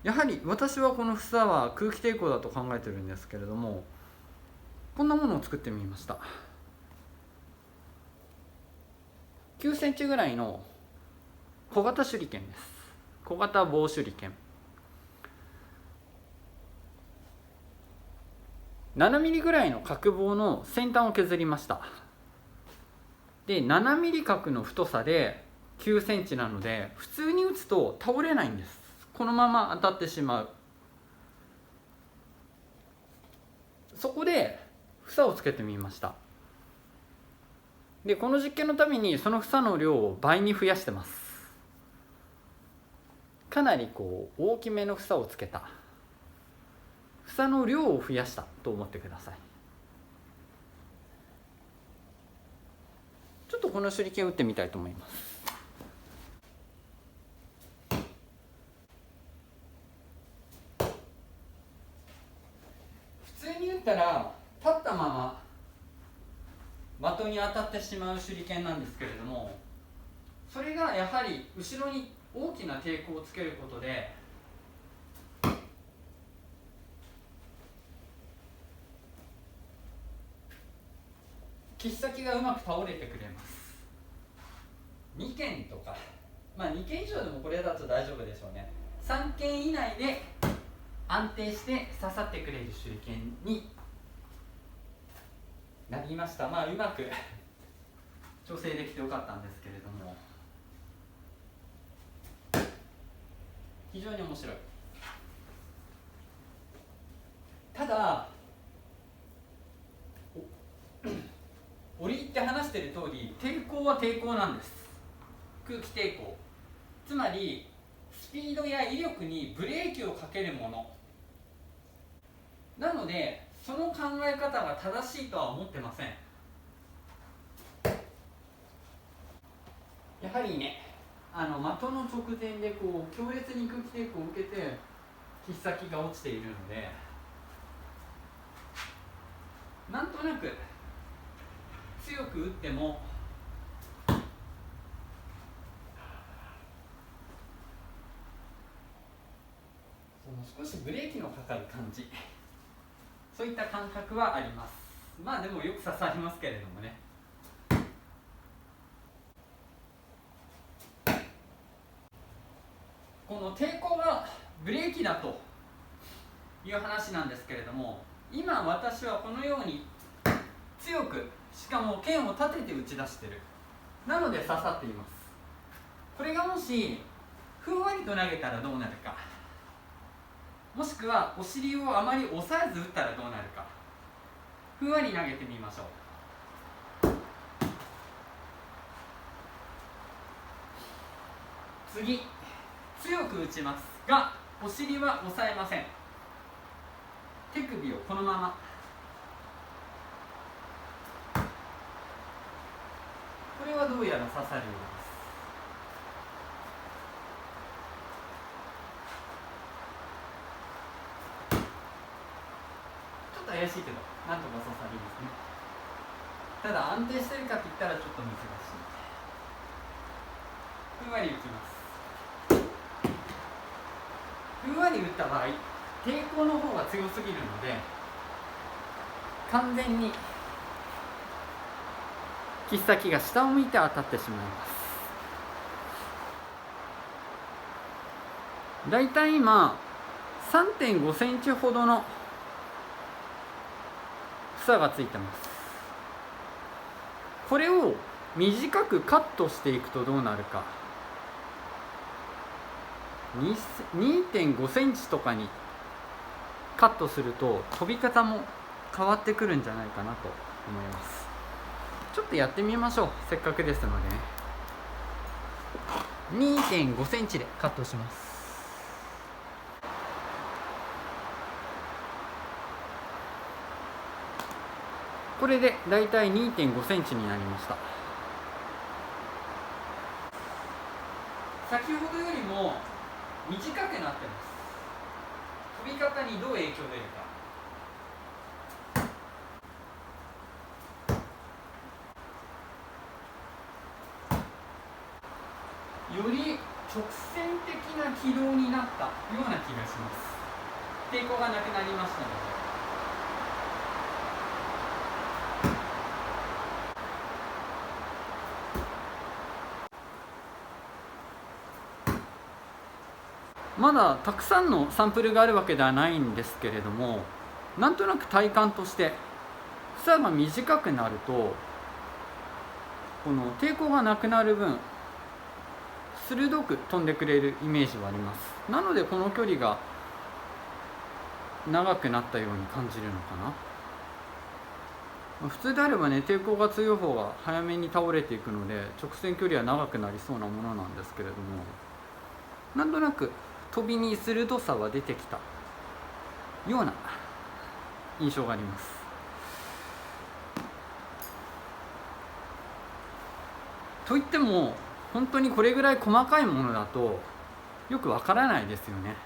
やはり私はこの房は空気抵抗だと考えてるんですけれども、こんなものを作ってみました。9センチぐらいの小型手裏剣です。小型棒手裏剣。7ミリぐらいの角棒の先端を削りました。で、7ミリ角の太さで9センチなので、普通に打つと倒れないんです。このまま当たってしまう。そこで房をつけてみました。で、この実験のためにその房の量を倍に増やしてます。かなり大きめの房をつけた。房の量を増やしたと思ってください。ちょっとこの手裏剣を打ってみたいと思います。普通に打ったら立ったまま的に当たってしまう手裏剣なんですけれども、それがやはり後ろに大きな抵抗をつけることで切っ先がうまく倒れてくれます。2件とか、2件以上でもこれだと大丈夫でしょうね。3件以内で安定して刺さってくれる手裏剣になりました。うまく調整できてよかったんですけれども、非常に面白い。ただ折り入って話している通り、抵抗は抵抗なんです。空気抵抗、つまりスピードや威力にブレーキをかけるものなので、その考え方が正しいとは思ってません。やはりね、的の直前で強烈に空気抵抗を受けて切っ先が落ちているので、なんとなく強く打っても少しブレーキのかかる感じ、そういった感覚はあります。でもよく刺さりますけれどもね。この抵抗がブレーキだという話なんですけれども、今私はこのように強く、しかも剣を立てて打ち出してる。なので刺さっています。これがもしふんわりと投げたらどうなるか、もしくはお尻をあまり押さえず打ったらどうなるか、ふんわり投げてみましょう。次、強く打ちますがお尻は押さえません。手首をこのまま、これはどうやら刺さるようです。ちょっと怪しいけどなんとか刺さりますね。ただ安定してるかって言ったらちょっと難しい。ふんわり打ちます。ふんわり打った場合、抵抗の方が強すぎるので完全に切っ先が下を向いて当たってしまいます。だいたい今 3.5 センチほどの房がついてます。これを短くカットしていくとどうなるか。2.5 センチとかにカットすると飛び方も変わってくるんじゃないかなと思います。ちょっとやってみましょう。せっかくですのでね。2.5 センチでカットします。これでだいたい 2.5 センチになりました。先ほどよりも短くなってます。飛び方にどう影響出るか。より直線的な軌道になったような気がします。抵抗がなくなりましたので。まだたくさんのサンプルがあるわけではないんですけれども、なんとなく体感として房が短くなるとこの抵抗がなくなる分鋭く飛んでくれるイメージはあります。なのでこの距離が長くなったように感じるのかな。普通であればね、抵抗が強い方が早めに倒れていくので直線距離は長くなりそうなものなんですけれども、なんとなく飛びに鋭さは出てきたような印象があります。といっても本当にこれぐらい細かいものだとよくわからないですよね。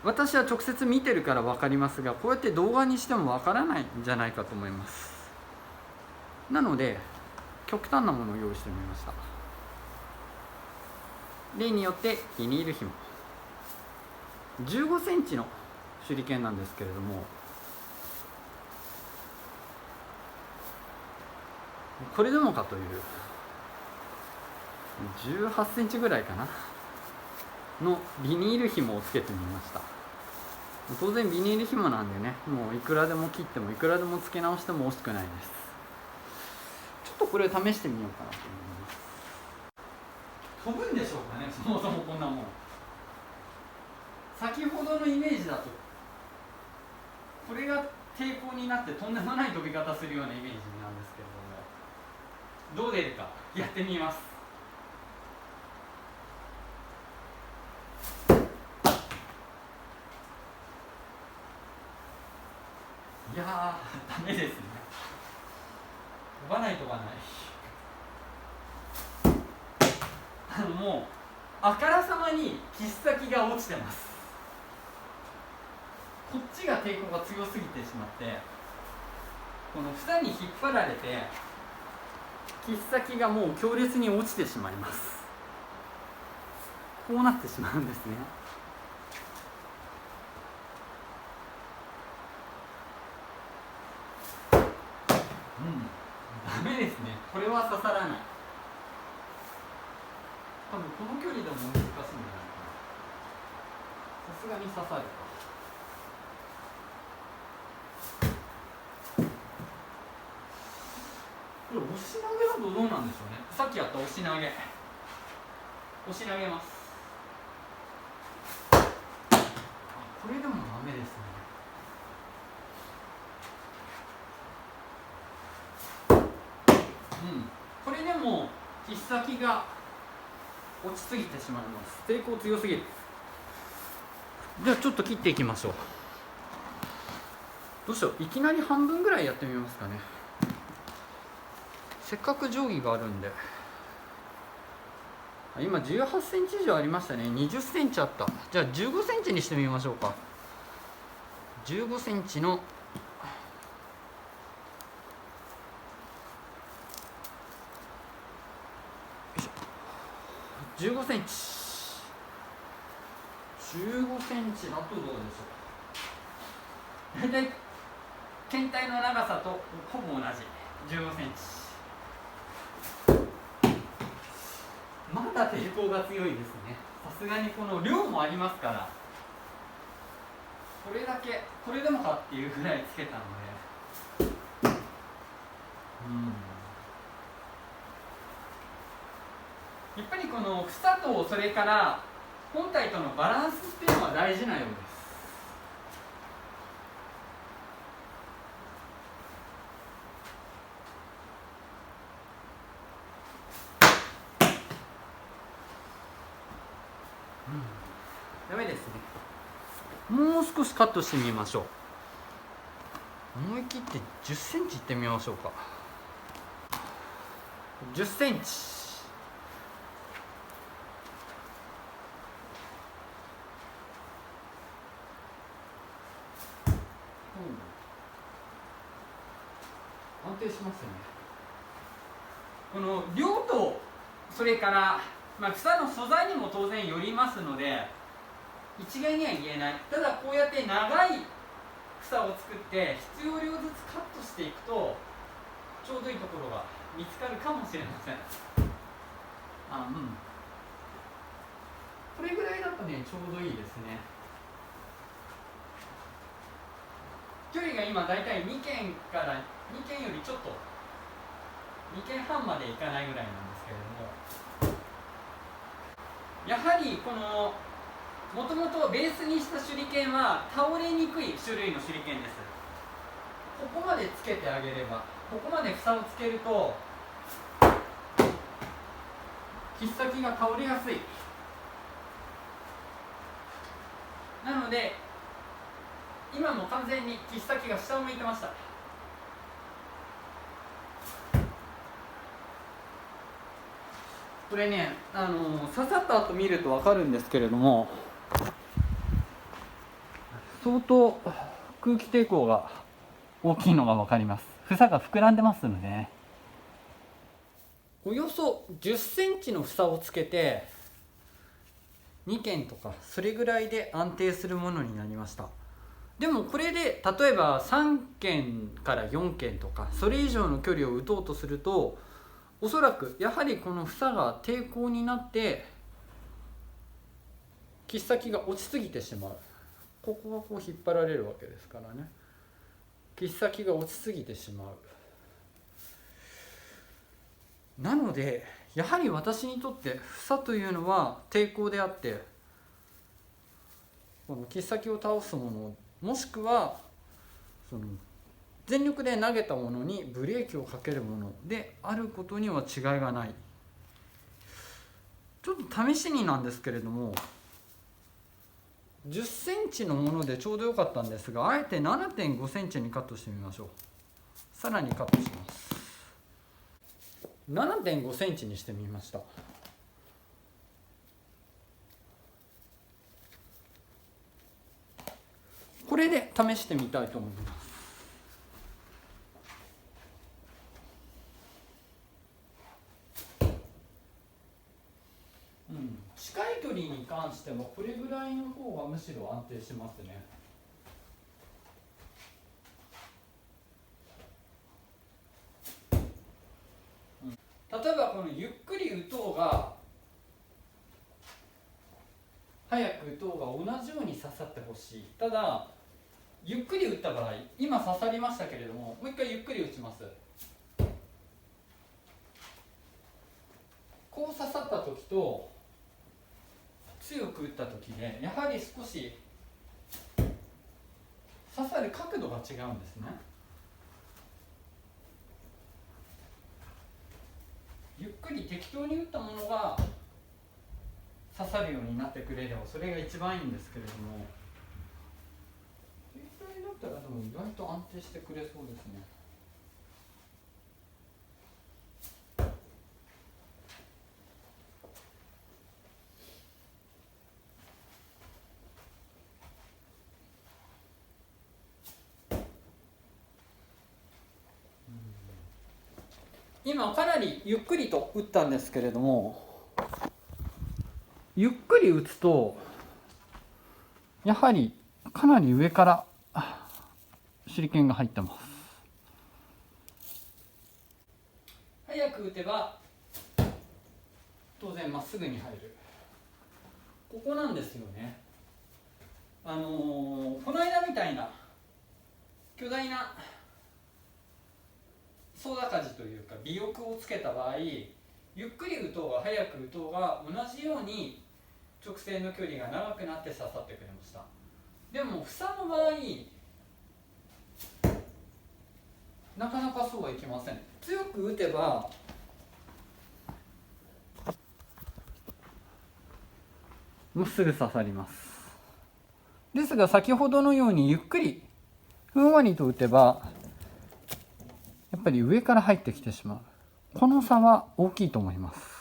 私は直接見てるから分かりますが、こうやって動画にしても分からないんじゃないかと思います。なので極端なものを用意してみました。例によってビニール紐15センチの手裏剣なんですけれども、これでもかという18センチぐらいかなのビニール紐をつけてみました。当然ビニール紐なんでね、もういくらでも切ってもいくらでも付け直しても惜しくないです。ちょっとこれを試してみようかなと思います。飛ぶんでしょうかね、そもそもこんなもん。先ほどのイメージだとこれが抵抗になってとんでもない飛び方するようなイメージなんですけれども、どう出るかやってみます。いやー、ダメですね。飛ばない。もうあからさまに切っ先が落ちてます。こっちが抵抗が強すぎてしまって、この房に引っ張られて切っ先がもう強烈に落ちてしまいます。こうなってしまうんですね。ダメですね。これは刺さらない。多分この距離でも難しいんじゃないかな。さすがに刺さるか。これ押し投げだとどうなんでしょうね。さっきやった押し投げます。これでもダメですね。これでも切っ先が落ちすぎてしまいます。抵抗強すぎる。じゃあちょっと切っていきましょう。どうしよう、いきなり半分ぐらいやってみますかね。せっかく定規があるんで。今18センチ以上ありましたね。20センチあった。じゃあ15センチにしてみましょうか。15センチの15センチ15センチだとどうでしょう。大体検体の長さとほぼ同じ15センチ。まだ抵抗が強いですね。さすがにこの量もありますから、これだけこれでもかっていうぐらいつけたので、やっぱりこの房とそれから本体とのバランスっていうのは大事なようです。ダメですね。もう少しカットしてみましょう。思い切って10センチいってみましょうか。10センチ。安定しますよね。この量とそれから房の素材にも当然よりますので一概には言えない。ただこうやって長い房を作って必要量ずつカットしていくとちょうどいいところが見つかるかもしれません。これぐらいだとねちょうどいいですね。距離が今だいたい2軒から2軒よりちょっと2軒半までいかないぐらいなんですけれども、やはりこのもともとベースにした手裏剣は倒れにくい種類の手裏剣です。ここまでつけてあげれば、ここまで房をつけると切っ先が倒れやすい。なので今も完全に切っ先が下を向いてました。これね、刺さった後見ると分かるんですけれども、相当空気抵抗が大きいのが分かります。房が膨らんでますのでね。およそ10センチの房をつけて2軒とかそれぐらいで安定するものになりました。でもこれで例えば3軒から4軒とかそれ以上の距離を打とうとすると、おそらくやはりこの房が抵抗になって切っ先が落ちすぎてしまう。ここがこう引っ張られるわけですからね。切っ先が落ちすぎてしまう。なのでやはり私にとって房というのは抵抗であって、この切っ先を倒すもの、もしくはその全力で投げたものにブレーキをかけるものであることには違いがない。ちょっと試しになんですけれども、10センチのものでちょうどよかったんですが、あえて 7.5 センチにカットしてみましょう。さらにカットします。7.5 センチにしてみました。これで試してみたいと思います。近い距離に関してはこれぐらいの方がむしろ安定しますね。例えばこのゆっくり打とうが早く打とうが同じように刺さってほしい。ただゆっくり打った場合、今刺さりましたけれども、もう一回ゆっくり打ちます。こう刺さった時と強く打った時でやはり少し刺さる角度が違うんですね。ゆっくり適当に打ったものが刺さるようになってくれればそれが一番いいんですけれども、携帯だったらでも意外と安定してくれそうですね。今かなりゆっくりと打ったんですけれども、ゆっくり打つとやはりかなり上から手裏剣が入ってます。早く打てば当然まっすぐに入る。ここなんですよね。この間みたいな巨大な総高地というか尾翼をつけた場合、ゆっくり打とうが早く打とうが同じように直線の距離が長くなって刺さってくれました。でも房の場合なかなかそうはいきません。強く打てばまっすぐ刺さります。ですが先ほどのようにゆっくりふんわりと打てばやっぱり上から入ってきてしまう。この差は大きいと思います。